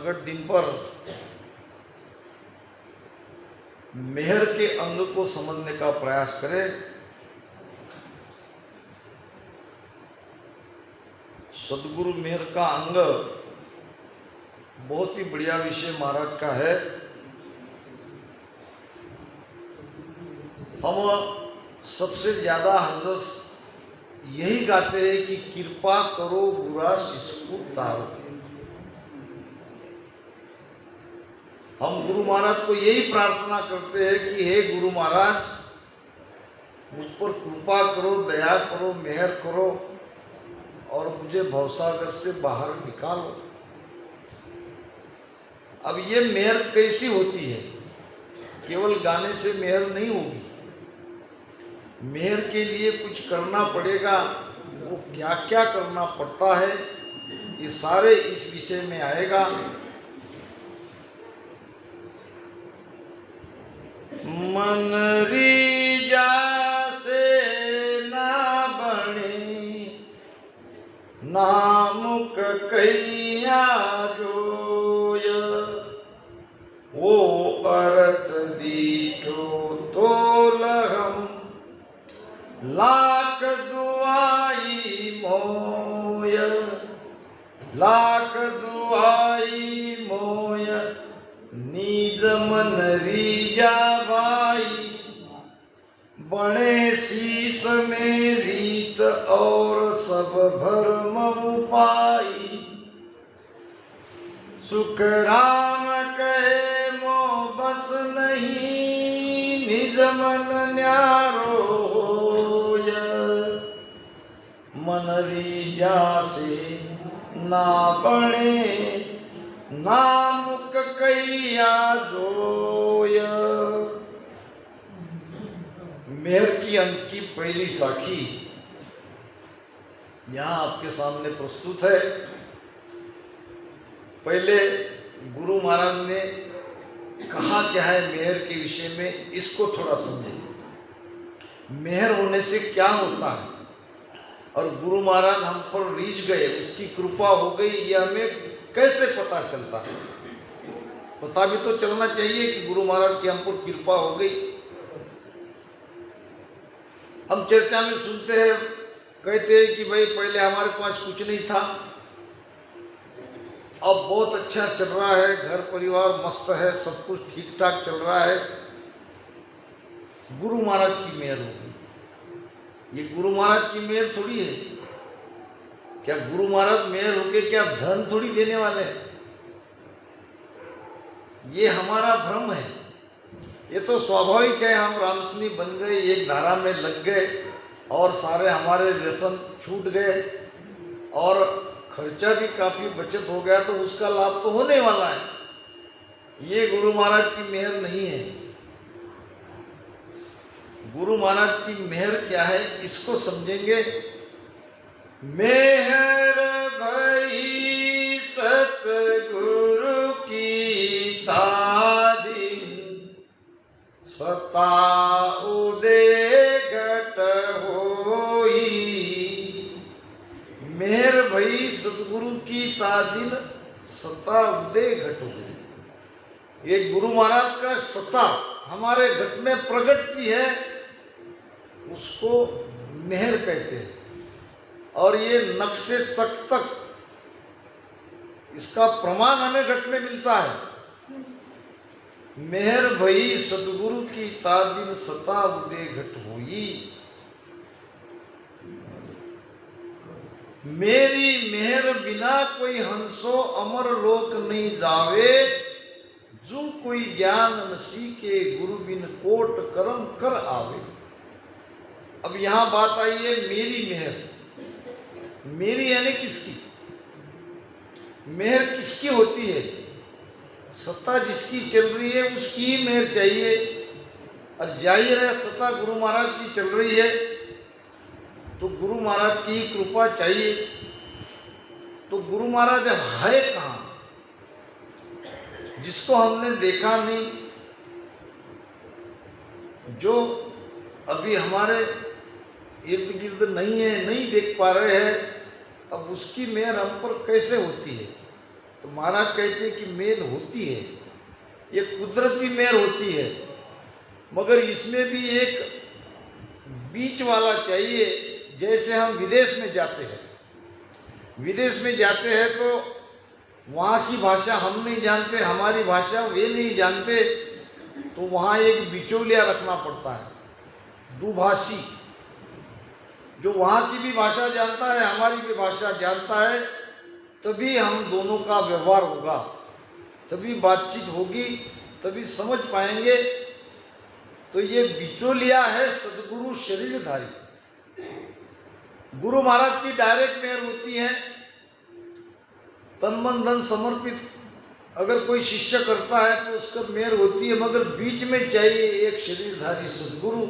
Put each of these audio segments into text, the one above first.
प्रगट दिन पर मेहर के अंग को समझने का प्रयास करें। सदगुरु मेहर का अंग बहुत ही बढ़िया विषय महाराज का है। हम सबसे ज्यादा हजस यही गाते हैं कि कृपा करो बुरा शिशु तारो। हम गुरु महाराज को यही प्रार्थना करते हैं कि हे गुरु महाराज, मुझ पर कृपा करो, दया करो, मेहर करो और मुझे भवसागर से बाहर निकालो। अब ये मेहर कैसी होती है? केवल गाने से मेहर नहीं होगी। मेहर के लिए कुछ करना पड़ेगा। वो क्या क्या करना पड़ता है, ये सारे इस विषय में आएगा। मन रीजा से ना बने, नामुक कैया जोय, वो अरत दीठो तोलहम, लाख दुआई मोय, लाख दुआई मोय, नीज मन रीजा भाई, बड़े शीस में रीत और सब भरम उपाई, सुख राम कहे मो बस नहीं, निज मन न्यारो होय, मन रीजा से ना बने, नामुक कैया जोय। मेहर की अंक की पहली साखी यहां आपके सामने प्रस्तुत है। पहले गुरु महाराज ने कहा क्या है मेहर के विषय में, इसको थोड़ा समझें। मेहर होने से क्या होता है और गुरु महाराज हम पर रीझ गए, उसकी कृपा हो गई, यह हमें कैसे पता चलता है? पता भी तो चलना चाहिए कि गुरु महाराज की हम पर कृपा हो गई। हम चर्चा में सुनते हैं, कहते हैं कि भाई पहले हमारे पास कुछ नहीं था, अब बहुत अच्छा चल रहा है, घर परिवार मस्त है, सब कुछ ठीक ठाक चल रहा है, गुरु महाराज की मेहर हो गई। ये गुरु महाराज की मेहर थोड़ी है। क्या गुरु महाराज मेहर होके क्या धन थोड़ी देने वाले हैं? ये हमारा भ्रम है। ये तो स्वाभाविक है, हम रामसनी बन गए, एक धारा में लग गए और सारे हमारे व्यसन छूट गए और खर्चा भी काफी बचत हो गया, तो उसका लाभ तो होने वाला है। ये गुरु महाराज की मेहर नहीं है। गुरु महाराज की मेहर क्या है, इसको समझेंगे। मेहर भई सतगुरु की तादीन, सता उदय घट होई। मेहर भई सतगुरु की तादीन, सता उदय घट होई। ये गुरु महाराज का सता हमारे घट में प्रकट की है, उसको मेहर कहते हैं। और ये नक्शे चक तक इसका प्रमाण हमें घट में मिलता है। मेहर भई सतगुरु की तादीन, सता उदय घट होई। मेरी मेहर बिना कोई हंसो अमर लोक नहीं जावे, जो कोई ज्ञान न सीखे गुरु बिन कोट करम कर आवे। अब यहां बात आई है मेरी मेहर। मेरी यानी किसकी? मेहर किसकी होती है? सत्ता जिसकी चल रही है उसकी ही मेहर चाहिए। और जाहिर है सत्ता गुरु महाराज की चल रही है तो गुरु महाराज की ही कृपा चाहिए। तो गुरु महाराज है कहाँ, जिसको हमने देखा नहीं, जो अभी हमारे इर्द गिर्द नहीं है, नहीं देख पा रहे हैं, अब उसकी मेहर हम पर कैसे होती है? तो महाराज कहते हैं कि मेल होती है, ये कुदरती मेल होती है, मगर इसमें भी एक बीच वाला चाहिए। जैसे हम विदेश में जाते हैं, विदेश में जाते हैं तो वहाँ की भाषा हम नहीं जानते, हमारी भाषा वे नहीं जानते, तो वहाँ एक बिचौलिया रखना पड़ता है, दुभाषी, जो वहाँ की भी भाषा जानता है, हमारी भी भाषा जानता है, तभी हम दोनों का व्यवहार होगा, तभी बातचीत होगी, तभी समझ पाएंगे। तो ये बिचौलिया है सदगुरु शरीरधारी। गुरु महाराज की डायरेक्ट मेहर होती है, तन मन धन समर्पित अगर कोई शिष्य करता है तो उसका मेहर होती है, मगर बीच में चाहिए एक शरीरधारी सदगुरु।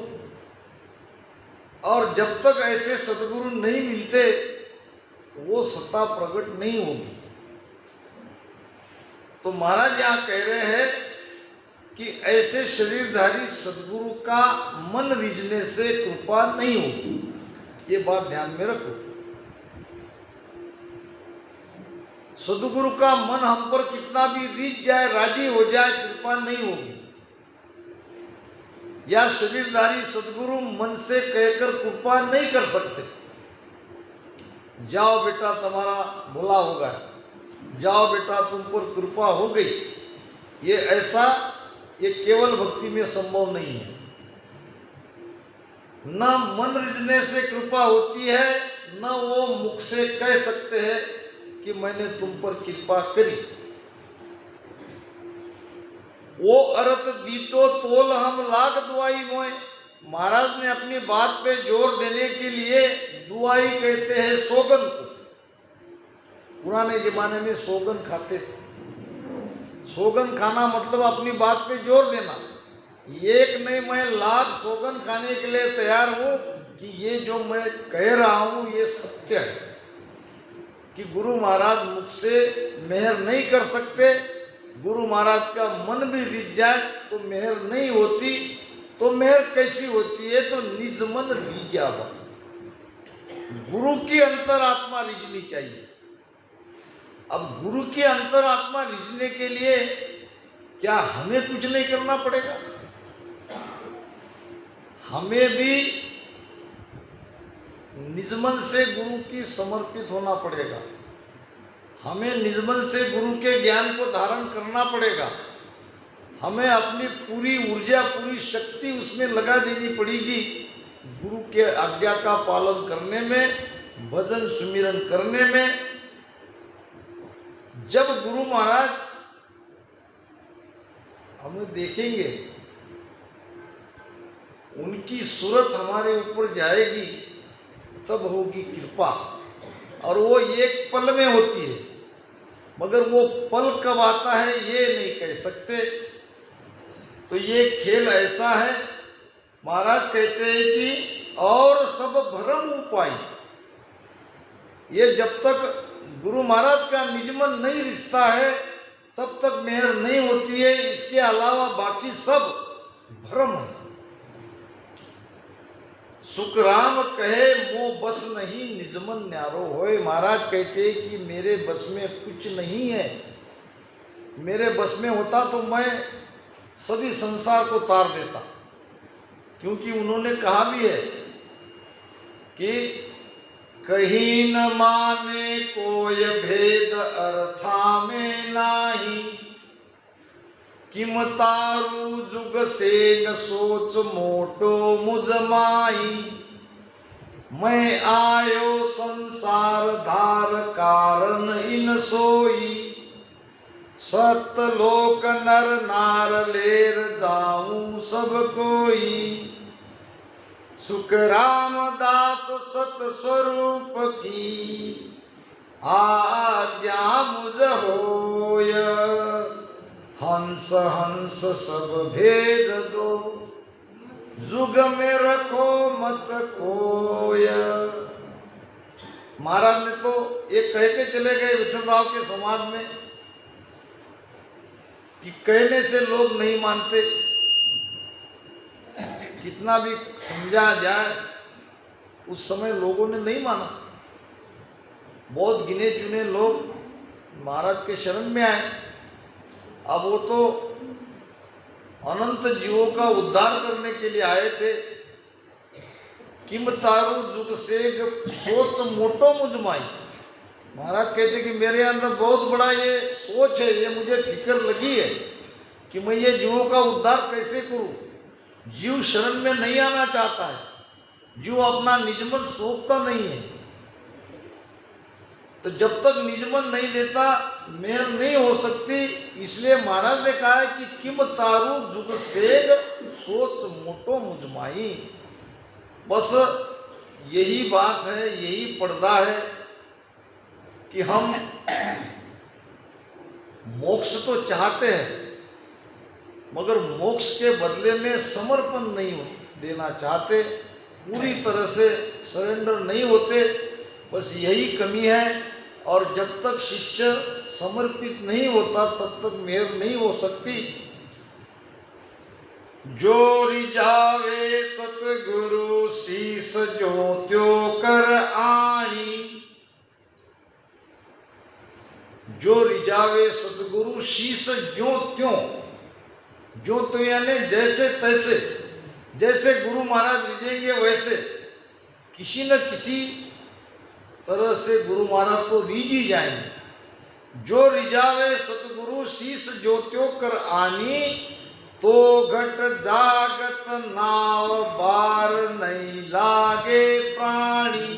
और जब तक ऐसे सदगुरु नहीं मिलते वो सत्ता प्रकट नहीं होगी। तो महाराज यहाँ कह रहे हैं कि ऐसे शरीरधारी सदगुरु का मन रिझने से कृपा नहीं होगी, ये बात ध्यान में रखो। सदगुरु का मन हम पर कितना भी रिझ जाए, राजी हो जाए, कृपा नहीं होगी। या शरीरधारी सदगुरु मन से कहकर कृपा नहीं कर सकते, जाओ बेटा तुम्हारा भला होगा, जाओ बेटा तुम पर कृपा हो गई, ये ऐसा, ये केवल भक्ति में संभव नहीं है। न मन रिझने से कृपा होती है, न वो मुख से कह सकते हैं कि मैंने तुम पर कृपा करी। वो अरत दीटो तोल हम लाग दुआई मोय। महाराज ने अपनी बात पे जोर देने के लिए दुआई कहते हैं सोगन को। पुराने जमाने में सोगन खाते थे। सोगन खाना मतलब अपनी बात पे जोर देना। एक नहीं, मैं लाख सोगन खाने के लिए तैयार हूँ कि ये जो मैं कह रहा हूँ ये सत्य है, कि गुरु महाराज मुख से मेहर नहीं कर सकते। गुरु महाराज का मन भी रिझ जाए तो मेहर नहीं होती। तो मेहर कैसी होती है? तो निज मन रीझावा, गुरु की अंतरात्मा रिझनी चाहिए। अब गुरु की अंतरात्मा रिझने के लिए क्या हमें कुछ नहीं करना पड़ेगा? हमें भी निजमन से गुरु की समर्पित होना पड़ेगा। हमें निजमन से गुरु के ज्ञान को धारण करना पड़ेगा। हमें अपनी पूरी ऊर्जा, पूरी शक्ति उसमें लगा देनी पड़ेगी, गुरु के आज्ञा का पालन करने में, भजन सुमिरन करने में। जब गुरु महाराज हमें देखेंगे, उनकी सूरत हमारे ऊपर जाएगी, तब होगी कृपा। और वो एक पल में होती है, मगर वो पल कब आता है ये नहीं कह सकते। तो ये खेल ऐसा है। महाराज कहते हैं कि और सब भ्रम उपाय, ये जब तक गुरु महाराज का निजमन नहीं रिश्ता है तब तक मेहर नहीं होती है। इसके अलावा बाकी सब भ्रम है। सुखराम कहे मोह बस नहीं, निजमन न्यारो होए। महाराज कहते हैं कि मेरे बस में कुछ नहीं है। मेरे बस में होता तो मैं सभी संसार को तार देता, क्योंकि उन्होंने कहा भी है कि कहीं न माने कोय भेद अर्था में नाही, किम तारू जुग से न सोच मोटो मुझ माही। मैं आयो संसार धार कारण इन सोई, सतलोक नर नार लेर जाऊं सब कोई। सुख रामदास सत स्वरूप की आज्ञा मुझ होय, हंस हंस सब भेज दो, जुग में रखो मत कोय। महाराज ने तो ये कह के चले गए विठलराव के समाज में कि कहने से लोग नहीं मानते, कितना भी समझा जाए उस समय लोगों ने नहीं माना। बहुत गिने चुने लोग महाराज के शरण में आए। अब वो तो अनंत जीवों का उद्धार करने के लिए आए थे। किम तारू जुग से सोच मोटो मुझमाई। महाराज कहते कि मेरे अंदर बहुत बड़ा ये सोच है, ये मुझे फिक्र लगी है कि मैं ये जीवों का उद्धार कैसे करूं। जीव शरण में नहीं आना चाहता है, जीव अपना निजमन सौंपता नहीं है। तो जब तक निजमन नहीं देता मेहर नहीं हो सकती। इसलिए महाराज ने कहा है कि किम तारू जुग सेग सोच मोटो मुझमाई। बस यही बात है, यही पर्दा है कि हम मोक्ष तो चाहते हैं मगर मोक्ष के बदले में समर्पण नहीं देना चाहते, पूरी तरह से सरेंडर नहीं होते। बस यही कमी है। और जब तक शिष्य समर्पित नहीं होता तब तक मेहर नहीं हो सकती। जो रिझावे सतगुरु शीस जो त्यो कर आणी। जो रिझावे सतगुरु शीस जो त्यों। जो तो यानी जैसे तैसे, जैसे गुरु महाराज रिझेंगे वैसे। किसी न किसी तरह से गुरु महाराज तो रीझ ही जाएंगे। जो रिझावे सतगुरु शीस ज्योत्यो कर आनी। तो घट जागत नाव बार नहीं लागे प्राणी।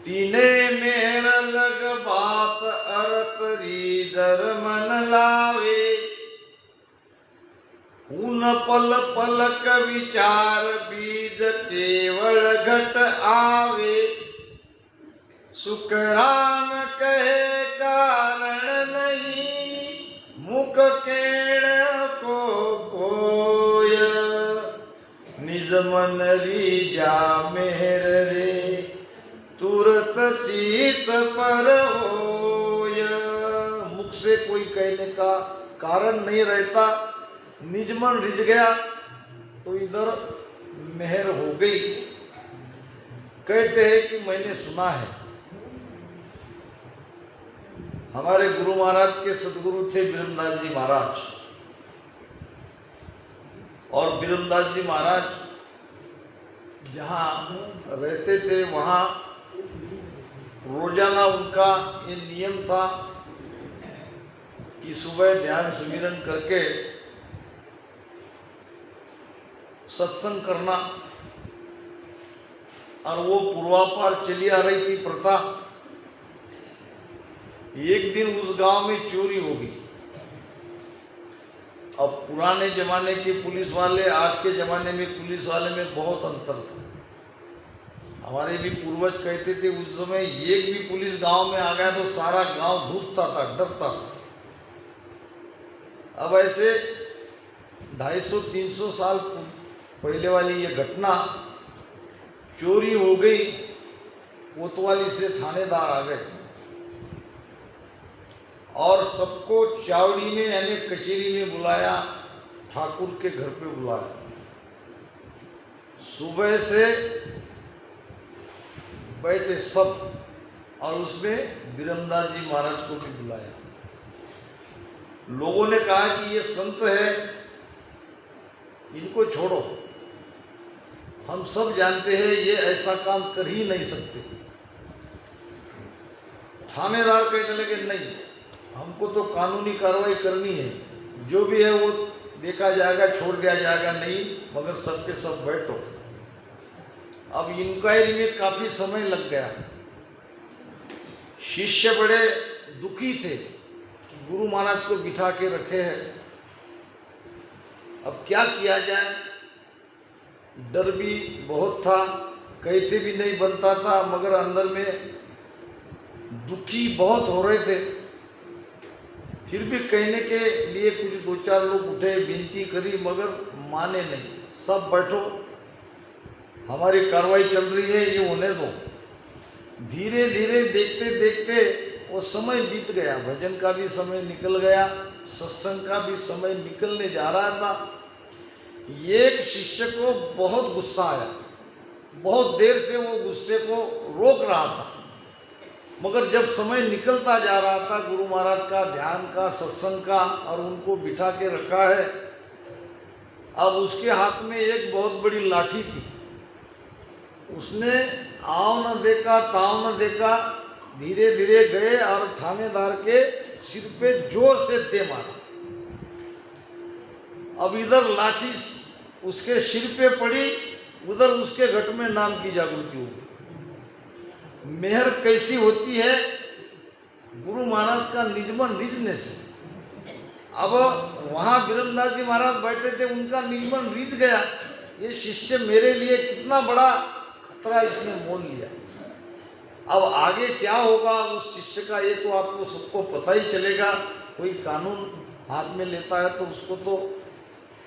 तीने मेहर लग बात अरत रीजर मन लावे। उन पल पलक विचार बीज केवल घट आवे। सुख राम कहे कारण नहीं मुख केण को कोय। निज मन रीझा मेहर रे तुरत शीस पर होय। मुख से कोई कहने का कारण नहीं रहता। निज मन रिझ गया तो इधर मेहर हो गई। कहते हैं कि मैंने सुना है हमारे गुरु महाराज के सदगुरु थे बिरमदास जी महाराज। और बिरमदास जी महाराज जहाँ रहते थे वहाँ रोजाना उनका ये नियम था कि सुबह ध्यान सुमिरन करके सत्संग करना। और वो पूर्वापार चली आ रही थी प्रथा। एक दिन उस गांव में चोरी हो गई। अब पुराने जमाने के पुलिस वाले आज के जमाने में पुलिस वाले में बहुत अंतर था। हमारे भी पूर्वज कहते थे उस समय एक भी पुलिस गांव में आ गया तो सारा गांव धूसता था, डरता था। अब ऐसे 250-300 साल पहले वाली ये घटना, चोरी हो गई। कोतवाली से थानेदार आ गए और सबको चावड़ी में यानी कचेरी में बुलाया, ठाकुर के घर पे बुलाया। सुबह से बैठे सब और उसमें बिरमदास जी महाराज को भी बुलाया। लोगों ने कहा कि ये संत है, इनको छोड़ो, हम सब जानते हैं ये ऐसा काम कर ही नहीं सकते। थानेदार कहने लगे नहीं, हमको तो कानूनी कार्रवाई करनी है, जो भी है वो देखा जाएगा, छोड़ दिया जाएगा नहीं, मगर सब के सब बैठो। अब इंक्वायरी में काफी समय लग गया। शिष्य बड़े दुखी थे कि गुरु महाराज को बिठा के रखे हैं, अब क्या किया जाए। डर भी बहुत था, कहते भी नहीं बनता था, मगर अंदर में दुखी बहुत हो रहे थे। फिर भी कहने के लिए कुछ 2-4 लोग उठे, विनती करी, मगर माने नहीं। सब बैठो, हमारी कार्रवाई चल रही है, ये होने दो। धीरे धीरे देखते देखते वो समय बीत गया। भजन का भी समय निकल गया, सत्संग का भी समय निकलने जा रहा था। एक शिष्य को बहुत गुस्सा आया, बहुत देर से वो गुस्से को रोक रहा था। मगर जब समय निकलता जा रहा था गुरु महाराज का ध्यान का, सत्संग का, और उनको बिठा के रखा है, अब उसके हाथ में एक बहुत बड़ी लाठी थी। उसने आओ न देखा ताव न देखा, धीरे धीरे गए और थानेदार के सिर पे जोर से दे मारा। अब इधर लाठी उसके सिर पे पड़ी, उधर उसके घट में नाम की जागृति हो गई। मेहर कैसी होती है? गुरु महाराज का निजमन रिझने से। अब वहाँ बीरमदास जी महाराज बैठे थे, उनका निजमन रिझ गया। ये शिष्य मेरे लिए कितना बड़ा खतरा इसने मोल लिया। अब आगे क्या होगा उस शिष्य का, ये तो आपको सबको पता ही चलेगा। कोई कानून हाथ में लेता है तो उसको तो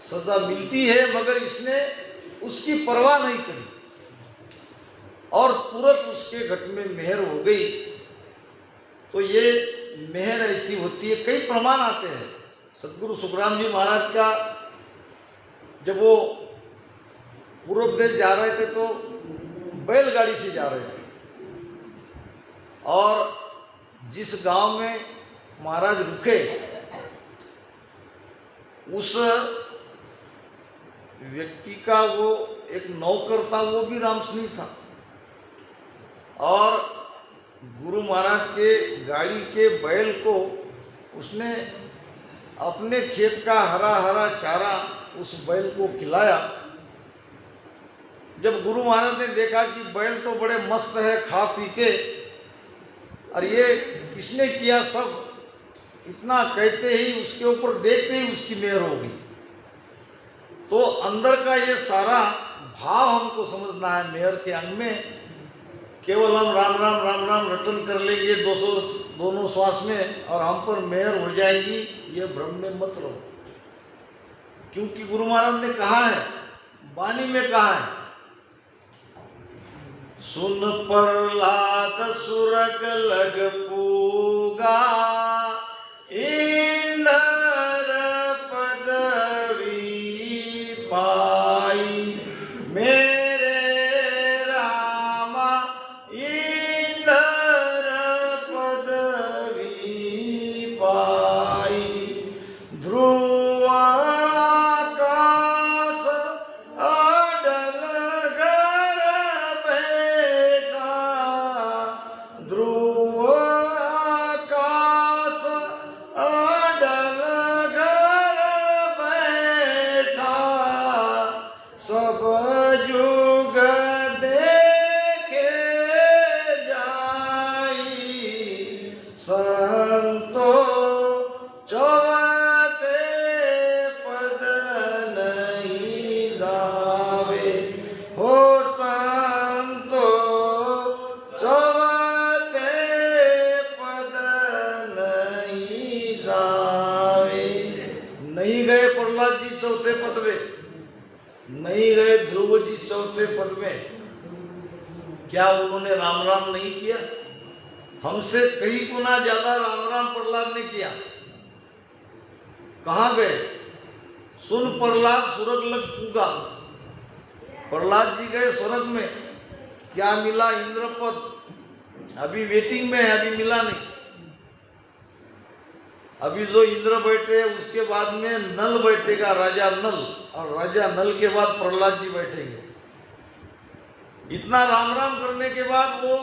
सजा मिलती है, मगर इसने उसकी परवाह नहीं करी और तुरंत उसके घट में मेहर हो गई। तो ये मेहर ऐसी होती है। कई प्रमाण आते हैं। सदगुरु सुखराम जी महाराज का जब वो पूर्व देश जा रहे थे तो बैलगाड़ी से जा रहे थे, और जिस गांव में महाराज रुके उस व्यक्ति का वो एक नौकर था, वो भी रामसनी था, और गुरु महाराज के गाड़ी के बैल को उसने अपने खेत का हरा हरा चारा उस बैल को खिलाया। जब गुरु महाराज ने देखा कि बैल तो बड़े मस्त है खा पी के, और ये किसने किया, सब इतना कहते ही उसके ऊपर देखते ही उसकी मेहर हो गई। तो अंदर का ये सारा भाव हमको समझना है। मेहर के अंग में केवल हम राम राम राम राम रटन कर लेंगे दोनों श्वास में और हम पर मेहर हो जाएगी, ये भ्रम में मत रहो। क्योंकि गुरु महाराज ने कहा है, वाणी में कहा है, सुन प्रहलाद सुरग लग पूगा, इंद्र पदवी पाई, मेरे रामा इंद्र पदवी पाई, ध्रुव आकाश अडल घर बैठा, ध्रुव आकाश अडल घर बैठा, सब जुग देखे जाई, संतो चौथे पद नहीं जावे, हो संतो चौथे पद नहीं जावे। नहीं गए प्रहलाद जी चौथे पद में, नहीं गए ध्रुव जी चौथे पद में। क्या उन्होंने राम राम नहीं किया? हमसे कई गुना ज्यादा राम राम प्रहलाद ने किया। कहाँ गए? सुन प्रहलाद सुरग लग पूगा। प्रहलाद जी गए स्वर्ग में, क्या मिला? इंद्रपद। अभी वेटिंग में है, अभी मिला नहीं। अभी जो इंद्र बैठे उसके बाद में नल बैठेगा, राजा नल, और राजा नल के बाद प्रहलाद जी बैठेंगे। इतना राम राम करने के बाद वो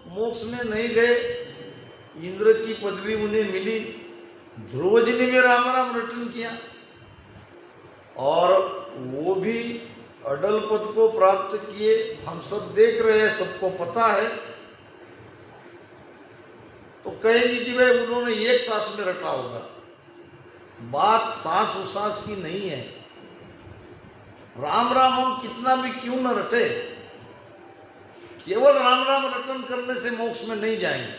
मोक्ष में नहीं गए, इंद्र की पदवी उन्हें मिली। ध्रुव जी ने भी राम राम रटन किया और वो भी अडल पद को प्राप्त किए। हम सब देख रहे हैं, सबको पता है। तो कहेंगे कि भाई उन्होंने एक सांस में रटा होगा। बात सांस उसास की नहीं है। राम राम हम कितना भी क्यों न रटे, केवल राम राम रटन करने से मोक्ष में नहीं जाएंगे।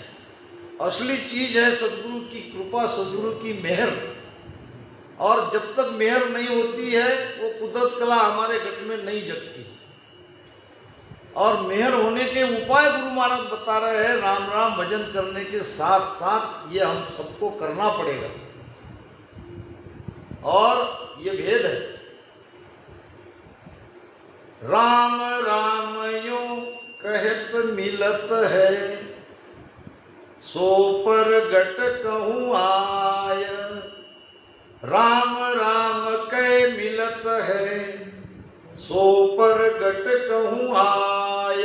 असली चीज है सदगुरु की कृपा, सदगुरु की मेहर। और जब तक मेहर नहीं होती है वो कुदरत कला हमारे घट में नहीं जगती। और मेहर होने के उपाय गुरु महाराज बता रहे हैं। राम राम भजन करने के साथ साथ ये हम सबको करना पड़ेगा, और ये भेद है। राम राम यूं कहत मिलत है, सो परगट कहूँ आय, राम राम कै मिलत है, सो परगट कहूँ आय,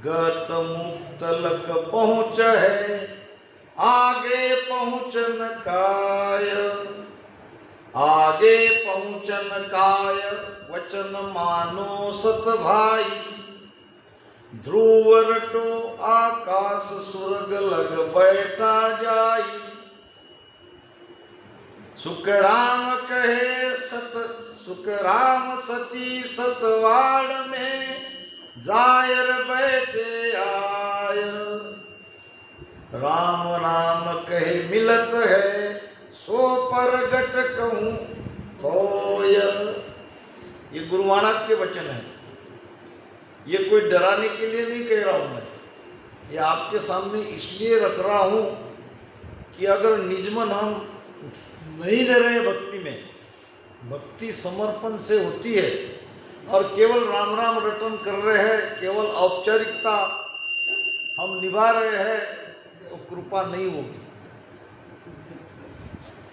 गत मुक्त लग पहुँच है, आगे पहुँचन काय, आगे पहुँचन काय, वचन मानो सत भाई, ध्रुव रटो आकाश स्वर्ग लग बैठा जाई, सुख राम कहे सुख राम सती सतवाड़ में, जायर बैठे आय, राम राम कहे मिलत है, सो परगट कहूँ तोय। ये गुरु महाराज के वचन है, ये कोई डराने के लिए नहीं कह रहा हूं मैं, ये आपके सामने इसलिए रख रहा हूं कि अगर निजमन हम नहीं दे रहे भक्ति में, भक्ति समर्पण से होती है और केवल राम राम रटन कर रहे हैं, केवल औपचारिकता हम निभा रहे हैं, तो कृपा नहीं होगी।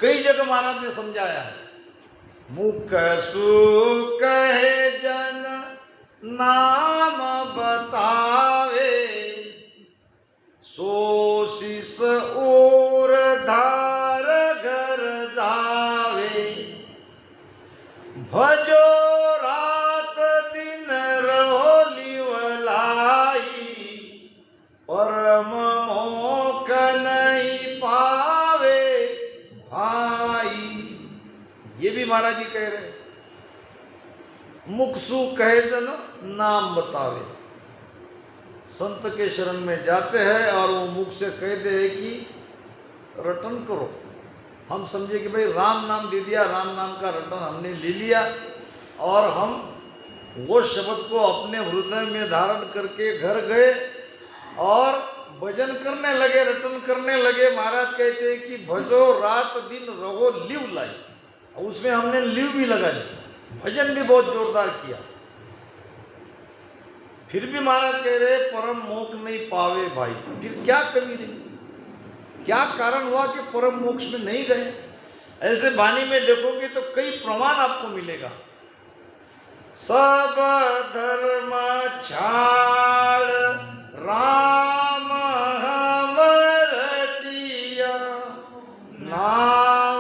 कई जगह महाराज ने समझाया है, मुख सु कहे जन नाम बतावे, सो शिष और धार घर जावे, भजो रात दिन रहो लिवलाई, परम मोक्ष नहीं पावे भाई। ये भी महाराज जी कह रहे, मुख सु कहे जन नाम बतावे, संत के शरण में जाते हैं और वो मुख से कह दे कि रटन करो, हम समझे कि भाई राम नाम दे दिया, राम नाम का रटन हमने ले लिया और हम वो शब्द को अपने हृदय में धारण करके घर गए और भजन करने लगे, रटन करने लगे। महाराज कहते हैं कि भजो रात दिन रहो लिव लाई, उसमें हमने लिव भी लगा ली, भजन भी बहुत जोरदार किया। फिर भी महाराज कह रहे परम मोक्ष नहीं पावे भाई। फिर क्या कमी रही, क्या कारण हुआ कि परम मोक्ष में नहीं गए? ऐसे वाणी में देखोगे तो कई प्रमाण आपको मिलेगा। सब धर्म छाड़ राम हम रटिया, नाव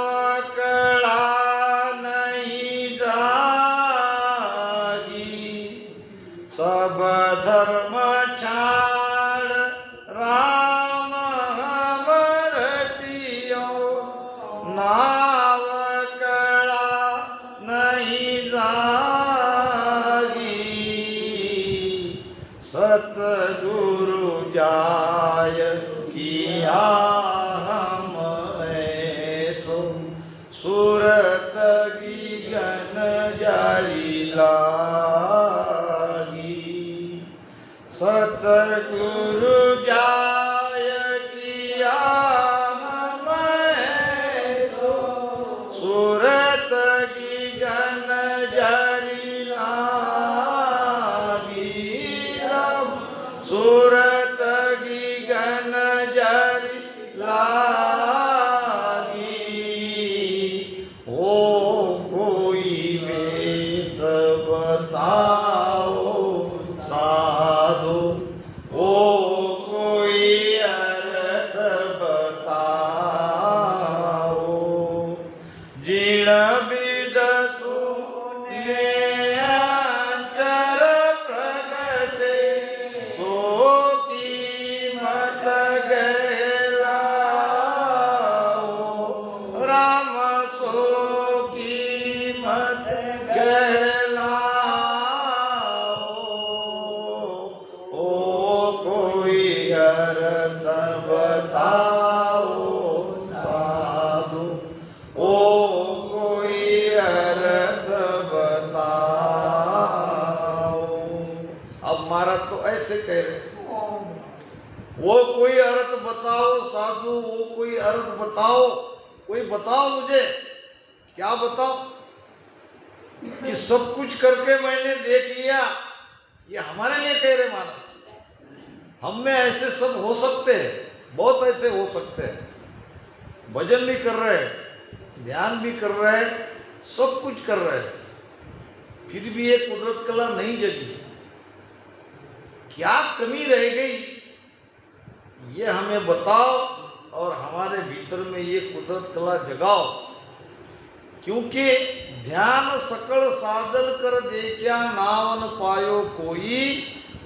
कड़ा नहीं जागी, सब धर्म छाड़ राम हम रटियो, नाव कड़ा नहीं जागी, सतगुरु जाय किया हम ऐसो, सूरत की गन जारी लागी, सतगुरु जाय किया हम ऐसो, सूरत की गन जारी लागी, राम सूरत की गन जारी लागी। ओ कोई वेद बताओ साधु, ओ कोई अर्थ बताओ, जिण विद सुने अंतर प्रगटे, सो कीमत गहलाओ, राम सो कीमत गहलाओ। ओ कोई अर्थ बताओ साधु, ओ कोई अर्थ बताओ। अब महाराज तो ऐसे कह रहे, वो कोई अर्थ बताओ साधु, वो कोई अर्थ बताओ, कोई बताओ मुझे, क्या बताओ कि सब कुछ करके मैंने देख लिया, ये हमारे लिए कह रहे महाराज। हम में ऐसे सब हो सकते हैं, बहुत ऐसे हो सकते हैं। भजन भी कर रहे हैं, ध्यान भी कर रहे हैं, सब कुछ कर रहे हैं, फिर भी ये कुदरत कला नहीं जगी। क्या कमी रह गई, ये हमें बताओ और हमारे भीतर में ये कुदरत कला जगाओ। क्योंकि ध्यान सकल साधन कर देखा नावन पायो कोई,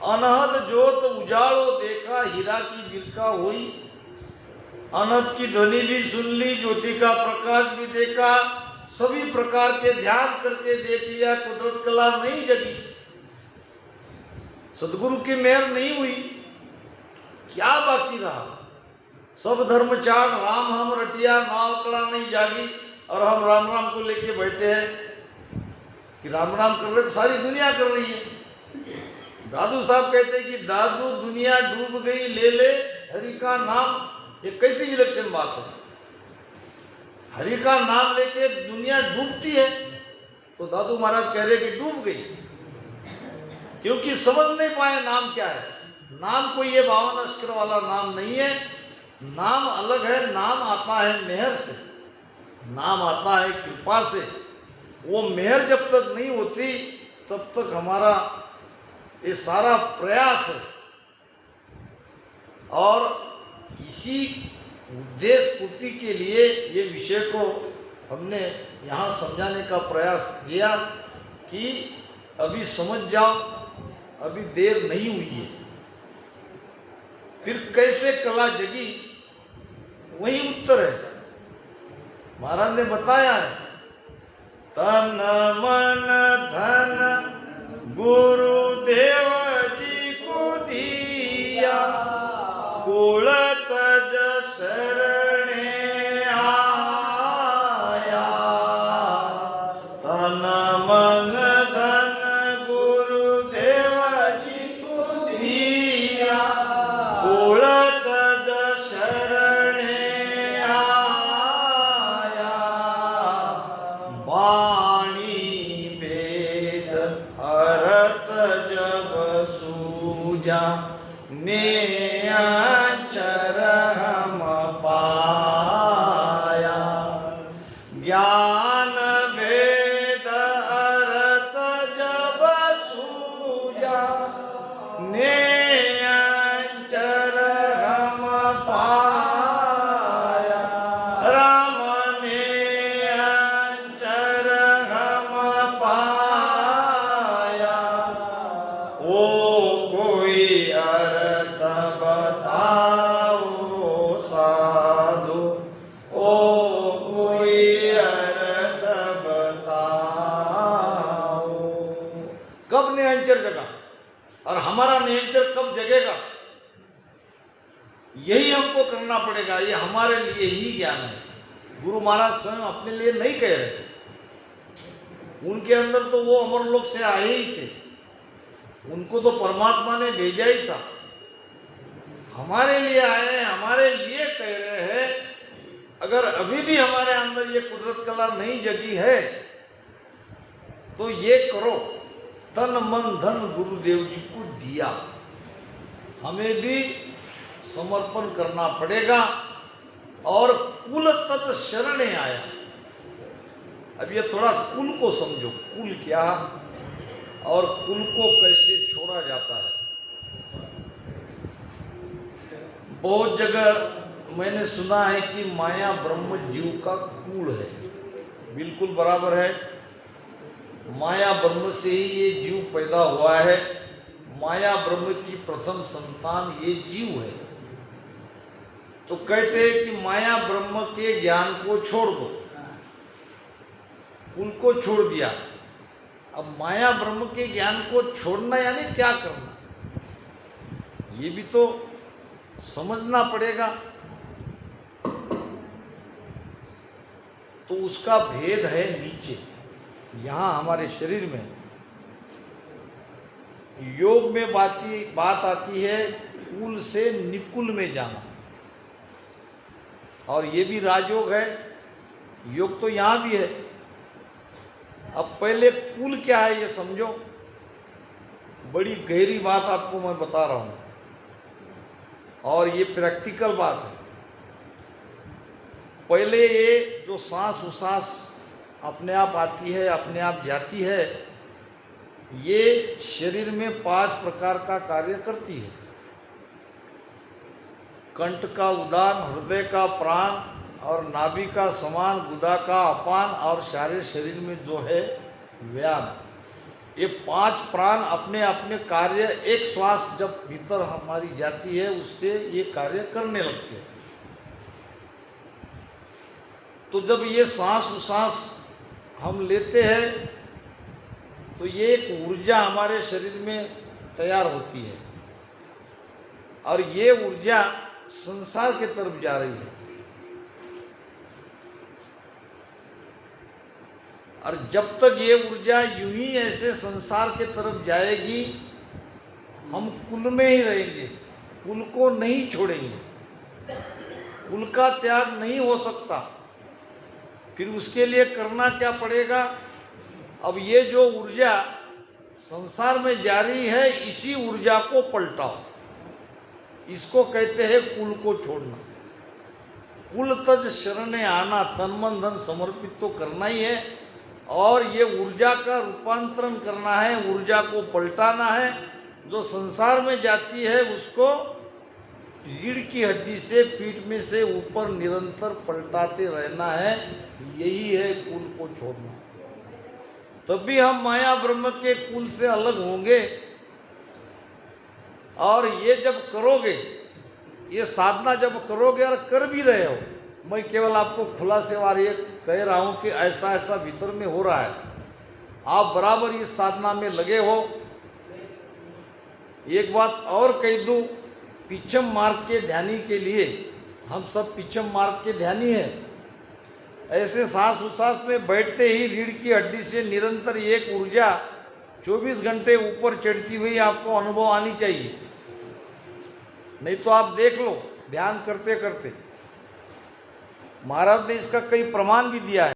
अनहद जोत उजाड़ो देखा हीरा की बिरका हुई। अनहद की ध्वनि भी सुन ली, ज्योति का प्रकाश भी देखा, सभी प्रकार के ध्यान करके देख लिया, कुदरत कला नहीं जगी, सदगुरु की मेहर नहीं हुई। क्या बाकी रहा? सब धर्म चाट राम हम रटिया, नाव कला नहीं जागी, और हम राम राम को लेके बैठे हैं कि राम राम कर रहे तो सारी दुनिया कर रही है। दादू साहब कहते हैं कि दादू दुनिया डूब गई ले ले हरि का नाम। ये कैसी विलक्षण बात है, हरि का नाम लेके दुनिया डूबती है, तो दादू महाराज कह रहे कि डूब गई, क्योंकि समझ नहीं पाए नाम क्या है। नाम कोई ये 52 अक्षर वाला नाम नहीं है, नाम अलग है। नाम आता है मेहर से, नाम आता है कृपा से। वो मेहर जब तक नहीं होती तब तक हमारा ये सारा प्रयास है। और इसी उद्देश्य पूर्ति के लिए ये विषय को हमने यहाँ समझाने का प्रयास किया कि अभी समझ जाओ, अभी देर नहीं हुई है। फिर कैसे कला जगी, वही उत्तर है। महाराज ने बताया है, तन मन धन गुरुदेव जी को दिया, कुल तज शरणे आया। तन मन धन गुरुदेव जी को दिया, कुल तज शरणे आया। वाणी वेद अर्थ जब सूझा, ने अक्षर हम पाया। ज्ञान वेद अर्थ जब सूझा, ने अक्षर हम पाया। राम ने अक्षर हम पाया। ओ कोई अर्थ बताओ साधु, ओ कोई अर्थ बताओ। कब निरंतर जगा और हमारा निरंतर कब जगेगा, यही हमको करना पड़ेगा। ये हमारे लिए ही ज्ञान है। गुरु महाराज स्वयं अपने लिए नहीं कह रहे, उनके अंदर तो वो अमरलोक से आए ही थे, उनको तो परमात्मा ने भेजा ही था। हमारे लिए आए हैं, हमारे लिए कह रहे हैं। अगर अभी भी हमारे अंदर ये कुदरत कला नहीं जगी है तो ये करो, तन मन धन गुरुदेव जी को दिया। हमें भी समर्पण करना पड़ेगा। और कुल तत् शरणे आया। अब ये थोड़ा कुल को समझो, कुल क्या और कुल को कैसे छोड़ा जाता है। बहुत जगह मैंने सुना है कि माया ब्रह्म जीव का कुल है। बिल्कुल बराबर है। माया ब्रह्म से ही ये जीव पैदा हुआ है। माया ब्रह्म की प्रथम संतान ये जीव है। तो कहते हैं कि माया ब्रह्म के ज्ञान को छोड़ दो, कुल को छोड़ दिया। अब माया ब्रह्म के ज्ञान को छोड़ना यानी क्या करना, ये भी तो समझना पड़ेगा। तो उसका भेद है नीचे, यहाँ हमारे शरीर में। योग में बात आती है कुल से निकुल में जाना, और ये भी राजयोग है। योग तो यहाँ भी है। अब पहले कुल क्या है ये समझो। बड़ी गहरी बात आपको मैं बता रहा हूँ। और ये प्रैक्टिकल बात है। पहले ये जो सांस उसास अपने आप आती है, अपने आप जाती है, ये शरीर में 5 प्रकार का कार्य करती है। कंठ का उदान, हृदय का प्राण और नाभि का समान, गुदा का अपान और सारे शरीर में जो है व्यान, ये 5 प्राण अपने अपने कार्य, एक श्वास जब भीतर हमारी जाती है उससे ये कार्य करने लगते हैं। तो जब ये सांस उसास हम लेते हैं तो ये एक ऊर्जा हमारे शरीर में तैयार होती है और ये ऊर्जा संसार की तरफ जा रही है। और जब तक ये ऊर्जा यूं ही ऐसे संसार की तरफ जाएगी, हम कुल में ही रहेंगे, कुल को नहीं छोड़ेंगे। कुल का त्याग नहीं हो सकता। फिर उसके लिए करना क्या पड़ेगा? अब ये जो ऊर्जा संसार में जारी है, इसी ऊर्जा को पलटाओ। इसको कहते हैं कुल को छोड़ना। कुल तज शरणे आना, तन मन धन समर्पित तो करना ही है और ये ऊर्जा का रूपांतरण करना है, ऊर्जा को पलटाना है। जो संसार में जाती है उसको रीढ़ की हड्डी से, पीठ में से ऊपर निरंतर पलटाते रहना है। यही है कुल को छोड़ना। तभी हम माया ब्रह्म के कुल से अलग होंगे। और ये जब करोगे, ये साधना जब करोगे और कर भी रहे हो, मैं केवल आपको खुलासेवार ये कह रहा हूँ कि ऐसा ऐसा भीतर में हो रहा है, आप बराबर इस साधना में लगे हो। एक बात और कह दूँ, पिछम मार्ग के ध्यानी के लिए, हम सब पिछम मार्ग के ध्यानी हैं। ऐसे सांस उसास में बैठते ही रीढ़ की हड्डी से निरंतर एक ऊर्जा 24 घंटे ऊपर चढ़ती हुई आपको अनुभव आनी चाहिए। नहीं तो आप देख लो, ध्यान करते करते महाराज ने इसका कई प्रमाण भी दिया है।